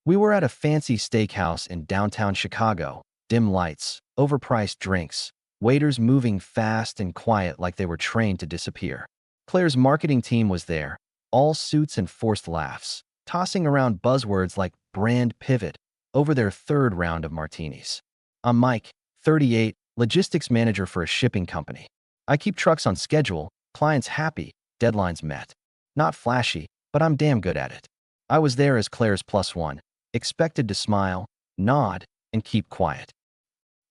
We were at a fancy steakhouse in downtown Chicago, dim lights, overpriced drinks, waiters moving fast and quiet like they were trained to disappear. Claire's marketing team was there, all suits and forced laughs, tossing around buzzwords like brand pivot over their third round of martinis. I'm Mike, 38, logistics manager for a shipping company. I keep trucks on schedule, clients happy, deadlines met. Not flashy, but I'm damn good at it. I was there as Claire's plus one, expected to smile, nod, and keep quiet.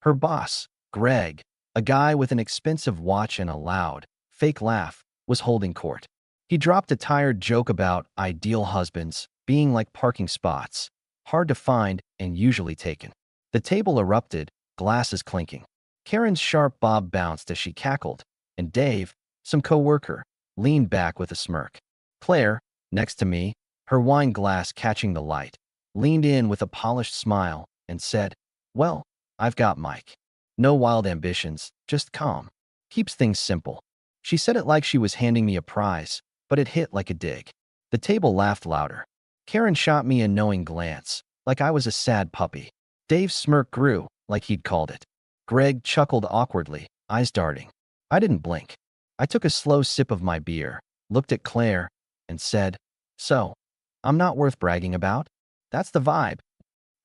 Her boss, Greg, a guy with an expensive watch and a loud, fake laugh, was holding court. He dropped a tired joke about ideal husbands being like parking spots, hard to find and usually taken. The table erupted, glasses clinking. Karen's sharp bob bounced as she cackled, and Dave, some coworker, leaned back with a smirk. Claire, next to me, her wine glass catching the light, leaned in with a polished smile and said, "Well, I've got Mike. No wild ambitions, just calm. Keeps things simple." She said it like she was handing me a prize, but it hit like a dig. The table laughed louder. Karen shot me a knowing glance, like I was a sad puppy. Dave's smirk grew, like he'd called it. Greg chuckled awkwardly, eyes darting. I didn't blink. I took a slow sip of my beer, looked at Claire, and said, "So, I'm not worth bragging about?" "That's the vibe."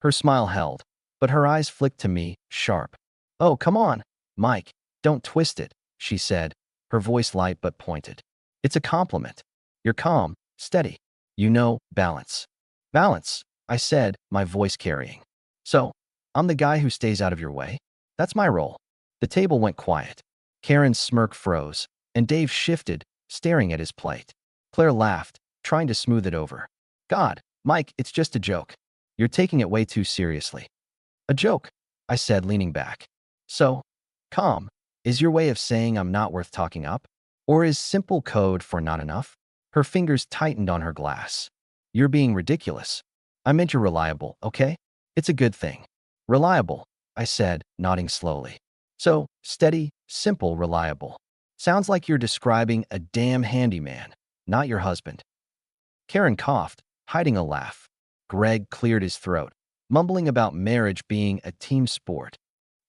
Her smile held, but her eyes flicked to me, sharp. "Oh, come on, Mike, don't twist it," she said, her voice light but pointed. "It's a compliment. You're calm, steady. You know, balance." "Balance," I said, my voice carrying. "So, I'm the guy who stays out of your way? That's my role." The table went quiet. Karen's smirk froze, and Dave shifted, staring at his plate. Claire laughed, trying to smooth it over. "God, Mike, it's just a joke. You're taking it way too seriously." "A joke," I said, leaning back. "So, calm is your way of saying I'm not worth talking up? Or is simple code for not enough?" Her fingers tightened on her glass. "You're being ridiculous. I meant you're reliable, okay? It's a good thing." "Reliable," I said, nodding slowly. "So, steady, simple, reliable. Sounds like you're describing a damn handyman, not your husband." Karen coughed, hiding a laugh. Greg cleared his throat, mumbling about marriage being a team sport.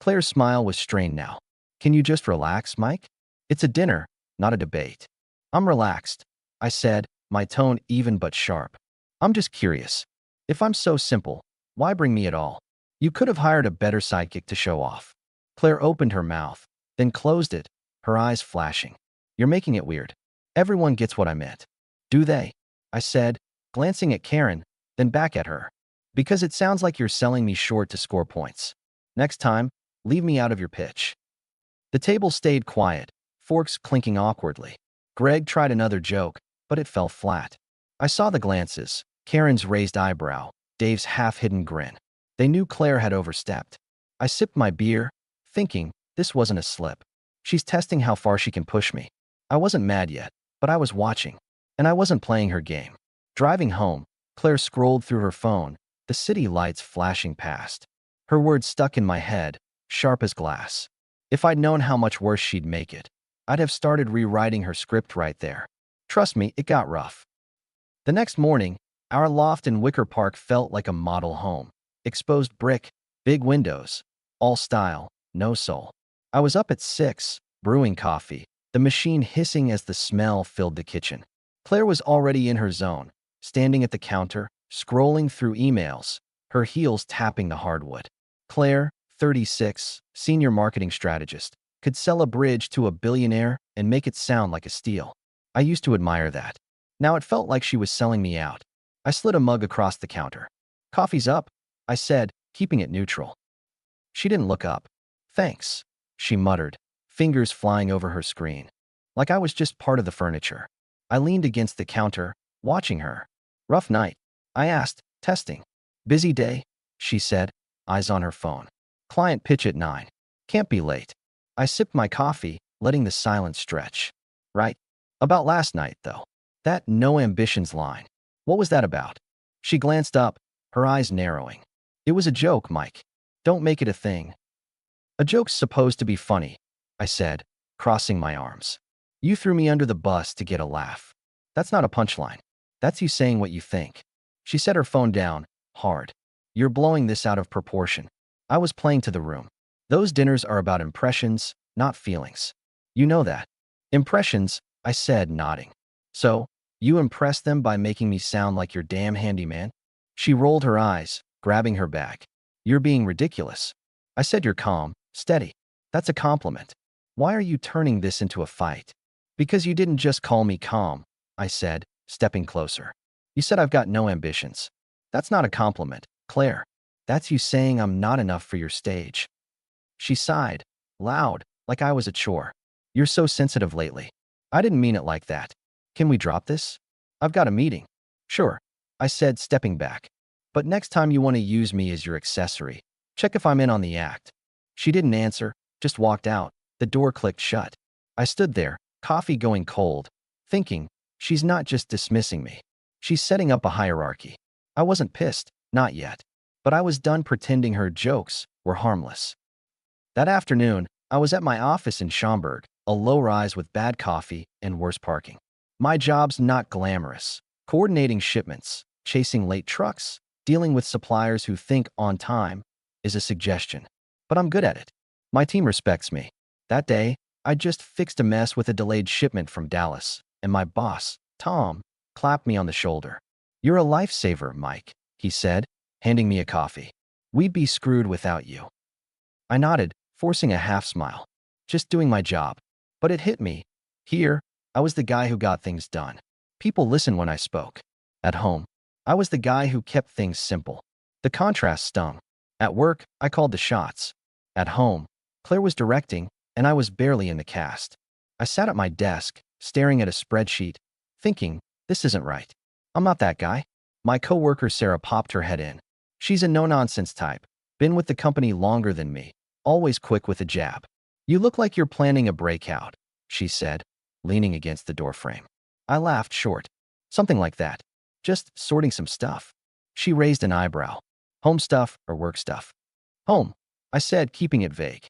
Claire's smile was strained now. "Can you just relax, Mike? It's a dinner, not a debate." "I'm relaxed," I said, my tone even but sharp. "I'm just curious. If I'm so simple, why bring me at all? You could have hired a better sidekick to show off." Claire opened her mouth, then closed it, her eyes flashing. "You're making it weird. Everyone gets what I meant." "Do they?" I said, glancing at Karen, then back at her. "Because it sounds like you're selling me short to score points. Next time, leave me out of your pitch." The table stayed quiet, forks clinking awkwardly. Greg tried another joke, but it fell flat. I saw the glances, Karen's raised eyebrow, Dave's half-hidden grin. They knew Claire had overstepped. I sipped my beer, thinking this wasn't a slip. She's testing how far she can push me. I wasn't mad yet, but I was watching, and I wasn't playing her game. Driving home, Claire scrolled through her phone, the city lights flashing past. Her words stuck in my head, sharp as glass. If I'd known how much worse she'd make it, I'd have started rewriting her script right there. Trust me, it got rough. The next morning, our loft in Wicker Park felt like a model home. Exposed brick, big windows, all style, no soul. I was up at 6, brewing coffee, the machine hissing as the smell filled the kitchen. Claire was already in her zone, standing at the counter, scrolling through emails, her heels tapping the hardwood. Claire, 36, senior marketing strategist, could sell a bridge to a billionaire and make it sound like a steal. I used to admire that. Now it felt like she was selling me out. I slid a mug across the counter. "Coffee's up," I said, keeping it neutral. She didn't look up. "Thanks," she muttered, fingers flying over her screen. Like I was just part of the furniture. I leaned against the counter, watching her. "Rough night?" I asked, testing. "Busy day," she said, eyes on her phone. "Client pitch at 9. Can't be late." I sipped my coffee, letting the silence stretch. "Right. About last night, though. That no ambitions line. What was that about?" She glanced up, her eyes narrowing. "It was a joke, Mike. Don't make it a thing." "A joke's supposed to be funny," I said, crossing my arms. "You threw me under the bus to get a laugh. That's not a punchline. That's you saying what you think." She set her phone down, hard. You're blowing this out of proportion. I was playing to the room. Those dinners are about impressions, not feelings. You know that. Impressions, I said, nodding. So, you impress them by making me sound like your damn handyman? She rolled her eyes, grabbing her bag. You're being ridiculous. I said you're calm, steady. That's a compliment. Why are you turning this into a fight? Because you didn't just call me calm, I said, stepping closer. You said I've got no ambitions. That's not a compliment, Claire. That's you saying I'm not enough for your stage. She sighed, loud, like I was a chore. You're so sensitive lately. I didn't mean it like that. Can we drop this? I've got a meeting. Sure, I said, stepping back. But next time you want to use me as your accessory, check if I'm in on the act. She didn't answer, just walked out. The door clicked shut. I stood there, coffee going cold, thinking, she's not just dismissing me. She's setting up a hierarchy. I wasn't pissed, not yet. But I was done pretending her jokes were harmless. That afternoon, I was at my office in Schaumburg, a low-rise with bad coffee and worse parking. My job's not glamorous. Coordinating shipments, chasing late trucks, dealing with suppliers who think on time is a suggestion. But I'm good at it. My team respects me. That day, I just fixed a mess with a delayed shipment from Dallas, and my boss, Tom, clapped me on the shoulder. You're a lifesaver, Mike, he said, handing me a coffee. We'd be screwed without you. I nodded, forcing a half smile. Just doing my job. But it hit me. Here, I was the guy who got things done. People listened when I spoke. At home, I was the guy who kept things simple. The contrast stung. At work, I called the shots. At home, Claire was directing, and I was barely in the cast. I sat at my desk, staring at a spreadsheet, thinking, this isn't right. I'm not that guy. My coworker Sarah popped her head in. She's a no-nonsense type, been with the company longer than me, always quick with a jab. You look like you're planning a breakout, she said, leaning against the doorframe. I laughed short. Something like that. Just sorting some stuff. She raised an eyebrow. Home stuff or work stuff? Home, I said, keeping it vague.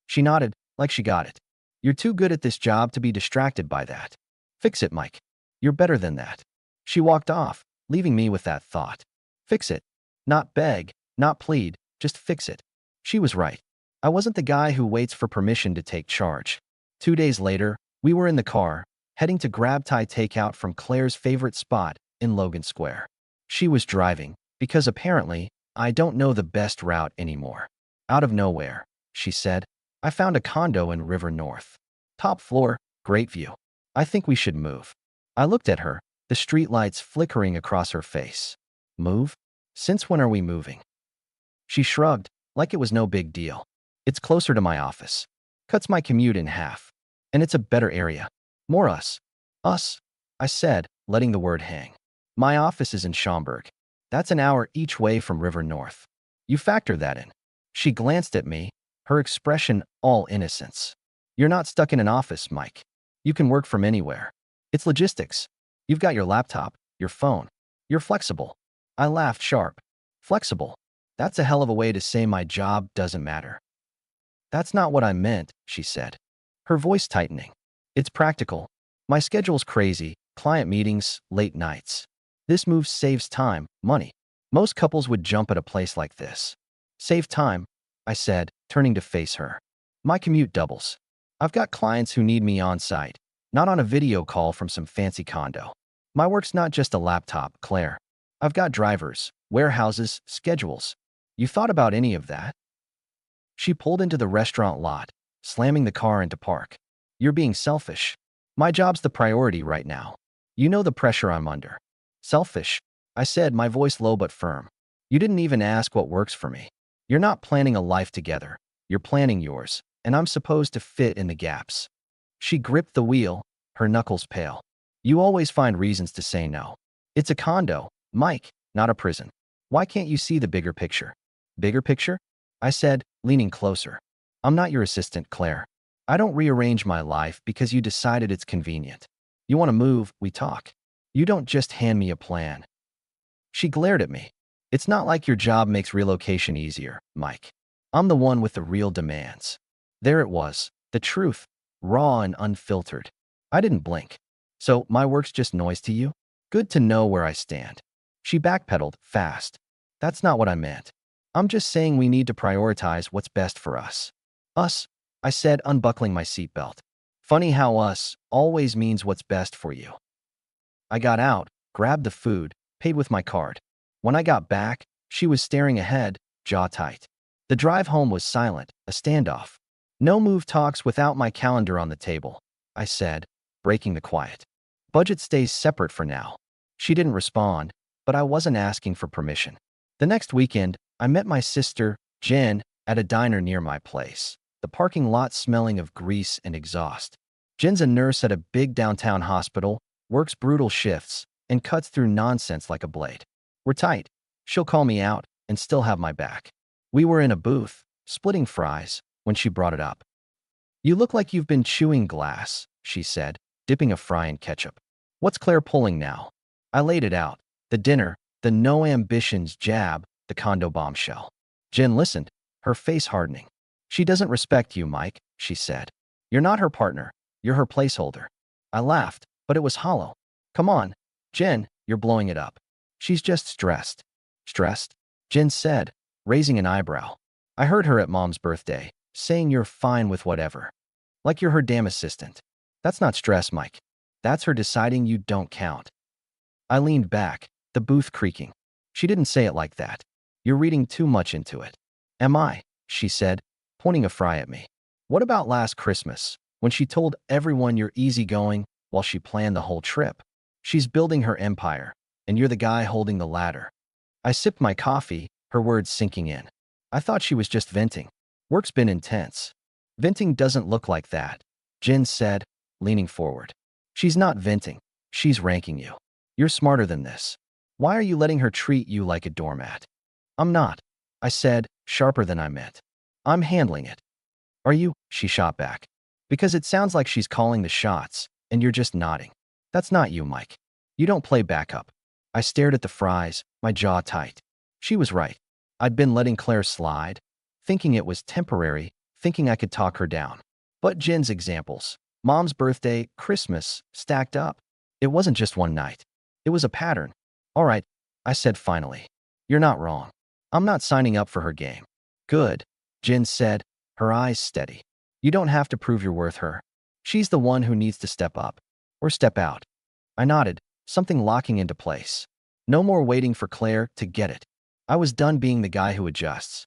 She nodded, like she got it. You're too good at this job to be distracted by that. Fix it, Mike. You're better than that. She walked off, leaving me with that thought. Fix it. Not beg, not plead, just fix it. She was right. I wasn't the guy who waits for permission to take charge. 2 days later, we were in the car, heading to grab Thai takeout from Claire's favorite spot in Logan Square. She was driving, because apparently, I don't know the best route anymore. Out of nowhere, she said, I found a condo in River North. Top floor, great view. I think we should move. I looked at her, the streetlights flickering across her face. Move? Since when are we moving? She shrugged, like it was no big deal. It's closer to my office. Cuts my commute in half. And it's a better area. More us. Us, I said, letting the word hang. My office is in Schaumburg. That's an hour each way from River North. You factor that in. She glanced at me, her expression all innocence. You're not stuck in an office, Mike. You can work from anywhere. It's logistics. You've got your laptop, your phone. You're flexible. I laughed sharp. Flexible. That's a hell of a way to say my job doesn't matter. That's not what I meant, she said, her voice tightening. It's practical. My schedule's crazy, client meetings, late nights. This move saves time, money. Most couples would jump at a place like this. Save time, I said, turning to face her. My commute doubles. I've got clients who need me on site, not on a video call from some fancy condo. My work's not just a laptop, Claire. I've got drivers, warehouses, schedules. You thought about any of that? She pulled into the restaurant lot, slamming the car into park. You're being selfish. My job's the priority right now. You know the pressure I'm under. Selfish, I said, my voice low but firm. You didn't even ask what works for me. You're not planning a life together. You're planning yours, and I'm supposed to fit in the gaps. She gripped the wheel, her knuckles pale. You always find reasons to say no. It's a condo, Mike, not a prison. Why can't you see the bigger picture? Bigger picture? I said, leaning closer. I'm not your assistant, Claire. I don't rearrange my life because you decided it's convenient. You want to move, we talk. You don't just hand me a plan. She glared at me. It's not like your job makes relocation easier, Mike. I'm the one with the real demands. There it was, the truth, raw and unfiltered. I didn't blink. So my work's just noise to you? Good to know where I stand. She backpedaled, fast. That's not what I meant. I'm just saying we need to prioritize what's best for us. Us, I said, unbuckling my seatbelt. Funny how us always means what's best for you. I got out, grabbed the food, paid with my card. When I got back, she was staring ahead, jaw tight. The drive home was silent, a standoff. No move talks without my calendar on the table, I said, breaking the quiet. Budget stays separate for now. She didn't respond, but I wasn't asking for permission. The next weekend, I met my sister, Jen, at a diner near my place, the parking lot smelling of grease and exhaust. Jen's a nurse at a big downtown hospital, works brutal shifts, and cuts through nonsense like a blade. We're tight. She'll call me out and still have my back. We were in a booth, splitting fries, when she brought it up. You look like you've been chewing glass, she said, dipping a fry in ketchup. What's Claire pulling now? I laid it out. The dinner, the no ambitions jab, the condo bombshell. Jen listened, her face hardening. She doesn't respect you, Mike, she said. You're not her partner. You're her placeholder. I laughed, but it was hollow. Come on, Jen, you're blowing it up. She's just stressed. Stressed? Jen said, raising an eyebrow. I heard her at Mom's birthday, saying you're fine with whatever. Like you're her damn assistant. That's not stress, Mike. That's her deciding you don't count. I leaned back, the booth creaking. She didn't say it like that. You're reading too much into it. Am I? She said, pointing a fry at me. What about last Christmas, when she told everyone you're easygoing while she planned the whole trip? She's building her empire, and you're the guy holding the ladder. I sipped my coffee, her words sinking in. I thought she was just venting. Work's been intense. Venting doesn't look like that, Jen said, leaning forward. She's not venting. She's ranking you. You're smarter than this. Why are you letting her treat you like a doormat? I'm not, I said, sharper than I meant. I'm handling it. Are you? She shot back. Because it sounds like she's calling the shots, and you're just nodding. That's not you, Mike. You don't play backup. I stared at the fries, my jaw tight. She was right. I'd been letting Claire slide, thinking it was temporary, thinking I could talk her down. But Jen's examples, Mom's birthday, Christmas, stacked up. It wasn't just one night. It was a pattern. All right, I said finally. You're not wrong. I'm not signing up for her game. Good, Jen said, her eyes steady. You don't have to prove you're worth her. She's the one who needs to step up. Or step out. I nodded, something locking into place. No more waiting for Claire to get it. I was done being the guy who adjusts.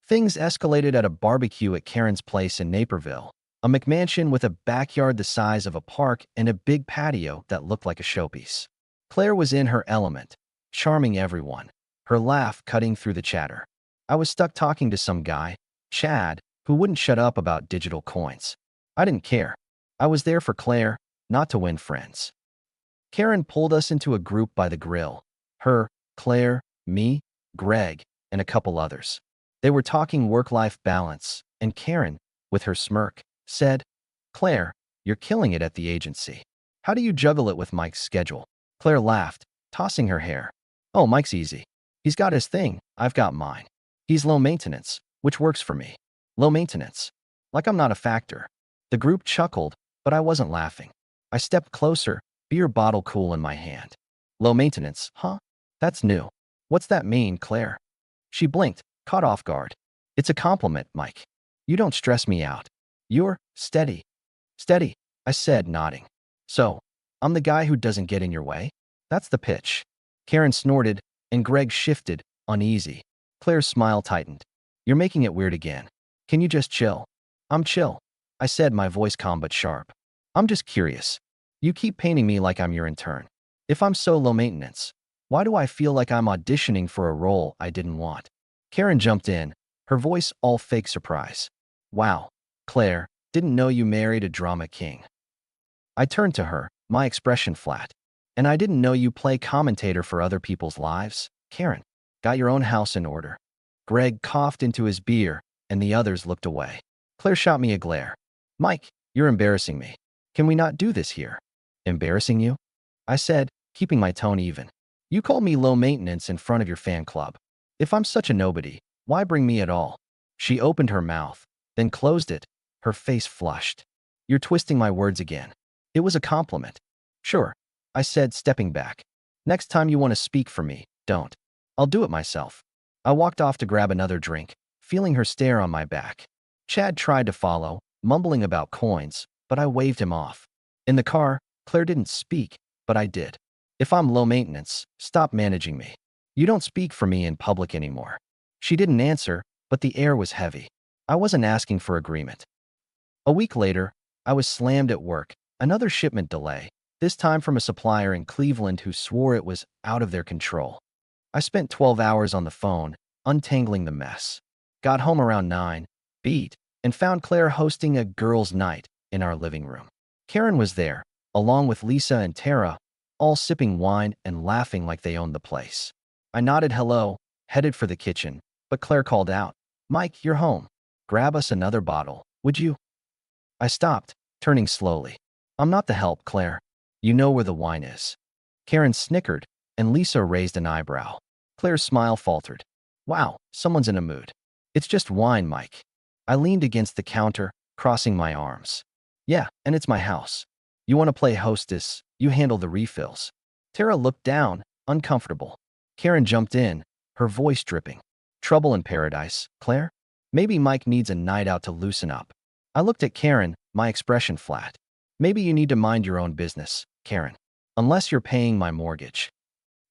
Things escalated at a barbecue at Karen's place in Naperville, a McMansion with a backyard the size of a park and a big patio that looked like a showpiece. Claire was in her element, charming everyone, her laugh cutting through the chatter. I was stuck talking to some guy, Chad, who wouldn't shut up about digital coins. I didn't care. I was there for Claire, not to win friends. Karen pulled us into a group by the grill. Her, Claire, me, Greg, and a couple others. They were talking work-life balance, and Karen, with her smirk, said, Claire, you're killing it at the agency. How do you juggle it with Mike's schedule? Claire laughed, tossing her hair. Oh, Mike's easy. He's got his thing, I've got mine. He's low maintenance, which works for me. Low maintenance. Like I'm not a factor. The group chuckled, but I wasn't laughing. I stepped closer, beer bottle cool in my hand. Low maintenance, huh? That's new. What's that mean, Claire? She blinked, caught off guard. It's a compliment, Mike. You don't stress me out. You're steady. Steady, I said, nodding. So, I'm the guy who doesn't get in your way? That's the pitch. Karen snorted, and Greg shifted, uneasy. Claire's smile tightened. You're making it weird again. Can you just chill? I'm chill, I said, my voice calm but sharp. I'm just curious. You keep painting me like I'm your intern. If I'm so low maintenance, why do I feel like I'm auditioning for a role I didn't want? Karen jumped in, her voice all fake surprise. Wow, Claire, didn't know you married a drama king. I turned to her, my expression flat. And I didn't know you play commentator for other people's lives, Karen. Got your own house in order. Greg coughed into his beer, and the others looked away. Claire shot me a glare. Mike, you're embarrassing me. Can we not do this here? Embarrassing you? I said, keeping my tone even. You call me low maintenance in front of your fan club. If I'm such a nobody, why bring me at all? She opened her mouth, then closed it, her face flushed. You're twisting my words again. It was a compliment. Sure, I said, stepping back. Next time you want to speak for me, don't. I'll do it myself. I walked off to grab another drink, feeling her stare on my back. Chad tried to follow, mumbling about coins, but I waved him off. In the car, Claire didn't speak, but I did. If I'm low maintenance, stop managing me. You don't speak for me in public anymore. She didn't answer, but the air was heavy. I wasn't asking for agreement. A week later, I was slammed at work, another shipment delay, this time from a supplier in Cleveland who swore it was out of their control. I spent 12 hours on the phone, untangling the mess. Got home around 9, beat, and found Claire hosting a girls' night in our living room. Karen was there, along with Lisa and Tara, all sipping wine and laughing like they owned the place. I nodded hello, headed for the kitchen, but Claire called out, "Mike, you're home. Grab us another bottle, would you?" I stopped, turning slowly. "I'm not the help, Claire. You know where the wine is." Karen snickered, and Lisa raised an eyebrow. Claire's smile faltered. "Wow, someone's in a mood. It's just wine, Mike." I leaned against the counter, crossing my arms. "Yeah, and it's my house. You want to play hostess, you handle the refills." Tara looked down, uncomfortable. Karen jumped in, her voice dripping. "Trouble in paradise, Claire? Maybe Mike needs a night out to loosen up." I looked at Karen, my expression flat. "Maybe you need to mind your own business, Karen. Unless you're paying my mortgage."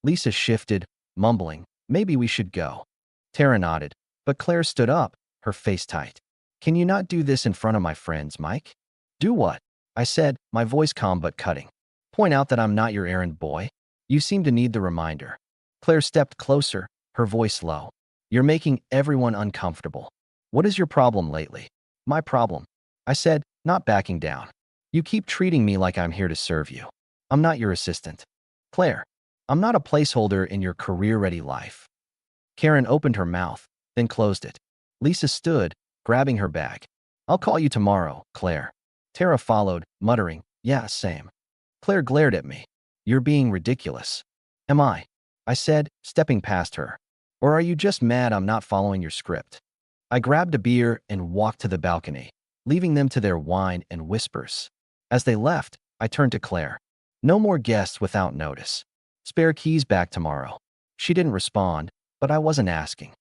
Lisa shifted, mumbling, "Maybe we should go." Tara nodded, but Claire stood up, her face tight. "Can you not do this in front of my friends, Mike?" "Do what?" I said, my voice calm but cutting. "Point out that I'm not your errand boy? You seem to need the reminder." Claire stepped closer, her voice low. "You're making everyone uncomfortable. What is your problem lately?" "My problem," I said, not backing down. "You keep treating me like I'm here to serve you. I'm not your assistant. Claire, I'm not a placeholder in your career-ready life." Karen opened her mouth, then closed it. Lisa stood, grabbing her bag. "I'll call you tomorrow, Claire." Tara followed, muttering, "Yeah, same." Claire glared at me. "You're being ridiculous." "Am I?" I said, stepping past her. "Or are you just mad I'm not following your script?" I grabbed a beer and walked to the balcony, leaving them to their wine and whispers. As they left, I turned to Claire. "No more guests without notice. Spare keys back tomorrow." She didn't respond, but I wasn't asking.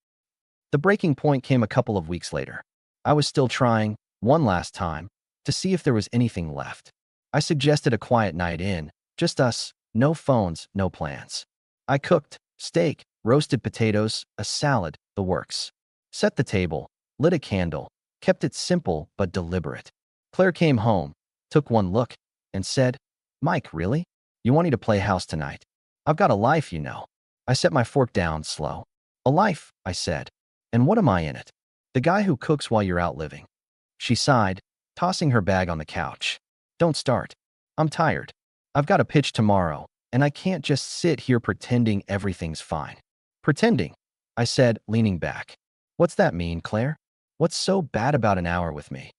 The breaking point came a couple of weeks later. I was still trying, one last time, to see if there was anything left. I suggested a quiet night in, just us, no phones, no plans. I cooked steak, roasted potatoes, a salad, the works. Set the table, lit a candle, kept it simple but deliberate. Claire came home, took one look, and said, "Mike, really? You want me to play house tonight? I've got a life, you know." I set my fork down slow. "A life," I said. "And what am I in it? The guy who cooks while you're out living." She sighed, tossing her bag on the couch. "Don't start. I'm tired. I've got a pitch tomorrow, and I can't just sit here pretending everything's fine." "Pretending," I said, leaning back. "What's that mean, Claire? What's so bad about an hour with me?"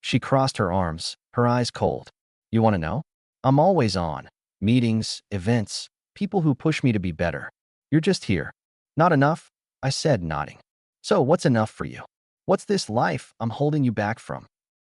She crossed her arms, her eyes cold. "You want to know? I'm always on. Meetings, events, people who push me to be better. You're just here." "Not enough?" I said, nodding. "So what's enough for you? What's this life I'm holding you back from?"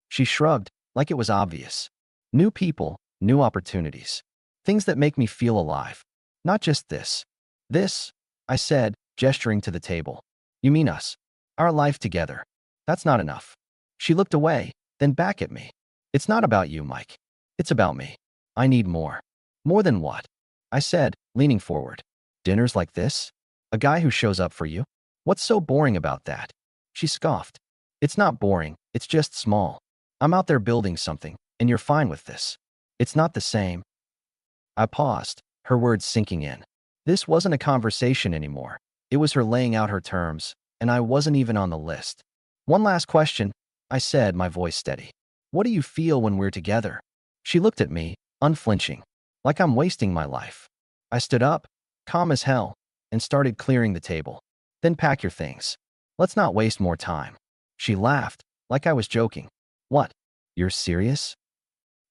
She shrugged, like it was obvious. "New people, new opportunities. Things that make me feel alive. Not just this." "This?" I said, gesturing to the table. "You mean us? Our life together. That's not enough." She looked away, then back at me. "It's not about you, Mike. It's about me. I need more." "More than what?" I said, leaning forward. "Dinners like this? A guy who shows up for you? What's so boring about that?" She scoffed. "It's not boring, it's just small. I'm out there building something, and you're fine with this. It's not the same." I paused, her words sinking in. This wasn't a conversation anymore. It was her laying out her terms, and I wasn't even on the list. "One last question," I said, my voice steady. "What do you feel when we're together?" She looked at me, unflinching, like I'm wasting my life. I stood up, calm as hell, and started clearing the table. "Then pack your things. Let's not waste more time." She laughed, like I was joking. "What? You're serious?"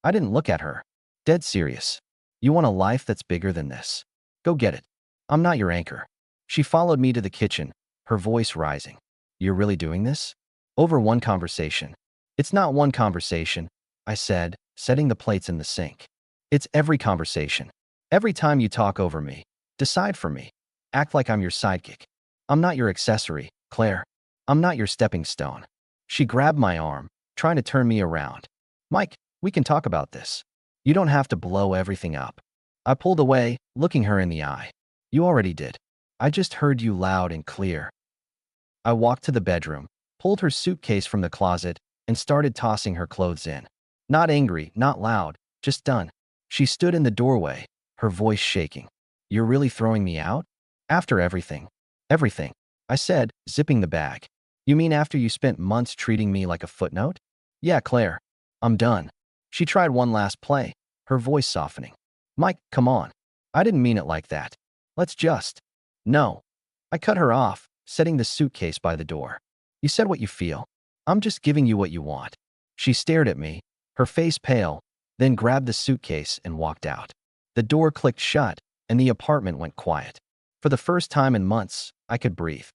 I didn't look at her. "Dead serious. You want a life that's bigger than this? Go get it. I'm not your anchor." She followed me to the kitchen, her voice rising. "You're really doing this? Over one conversation?" "It's not one conversation," I said, setting the plates in the sink. "It's every conversation. Every time you talk over me, decide for me, Act like I'm your sidekick. I'm not your accessory, Claire. I'm not your stepping stone. She grabbed my arm, trying to turn me around. Mike, we can talk about this. You don't have to blow everything up. I pulled away, looking her in the eye. You already did. I just heard you loud and clear. I walked to the bedroom, pulled her suitcase from the closet, and started tossing her clothes in. Not angry, not loud, just done. She stood in the doorway, her voice shaking. You're really throwing me out? After everything. Everything, I said, zipping the bag. You mean after you spent months treating me like a footnote? Yeah, Claire. I'm done. She tried one last play, her voice softening. Mike, come on. I didn't mean it like that. Let's just. No. I cut her off, setting the suitcase by the door. You said what you feel. I'm just giving you what you want. She stared at me, her face pale, then grabbed the suitcase and walked out. The door clicked shut, and the apartment went quiet. For the first time in months, I could breathe.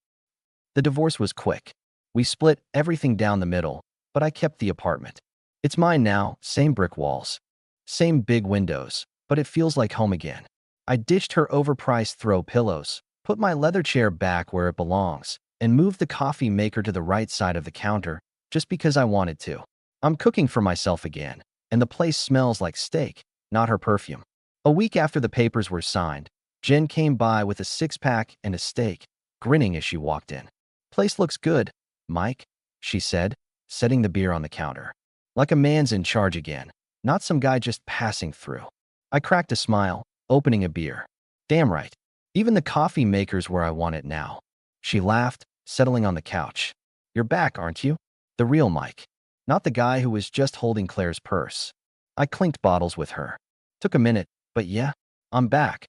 The divorce was quick. We split everything down the middle, but I kept the apartment. It's mine now, same brick walls, same big windows, but it feels like home again. I ditched her overpriced throw pillows, put my leather chair back where it belongs, and moved the coffee maker to the right side of the counter just because I wanted to. I'm cooking for myself again, and the place smells like steak, not her perfume. A week after the papers were signed, Jen came by with a six-pack and a steak, grinning as she walked in. Place looks good, Mike, she said, setting the beer on the counter. Like a man's in charge again, not some guy just passing through. I cracked a smile, opening a beer. Damn right. Even the coffee maker's where I want it now. She laughed, settling on the couch. You're back, aren't you? The real Mike. Not the guy who was just holding Claire's purse. I clinked bottles with her. Took a minute, but yeah, I'm back.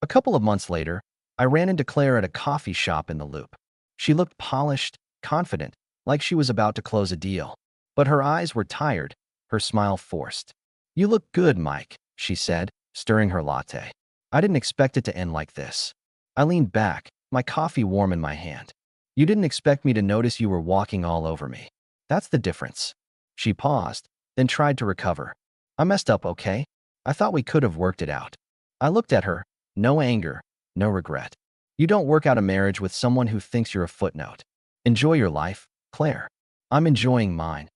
A couple of months later, I ran into Claire at a coffee shop in the Loop. She looked polished, confident, like she was about to close a deal. But her eyes were tired, her smile forced. You look good, Mike, she said, stirring her latte. I didn't expect it to end like this. I leaned back, my coffee warm in my hand. You didn't expect me to notice you were walking all over me. That's the difference. She paused, then tried to recover. I messed up, okay? I thought we could have worked it out. I looked at her, no anger, no regret. You don't work out a marriage with someone who thinks you're a footnote. Enjoy your life, Claire. I'm enjoying mine.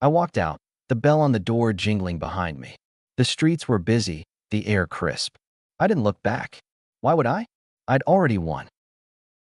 I walked out, the bell on the door jingling behind me. The streets were busy, the air crisp. I didn't look back. Why would I? I'd already won.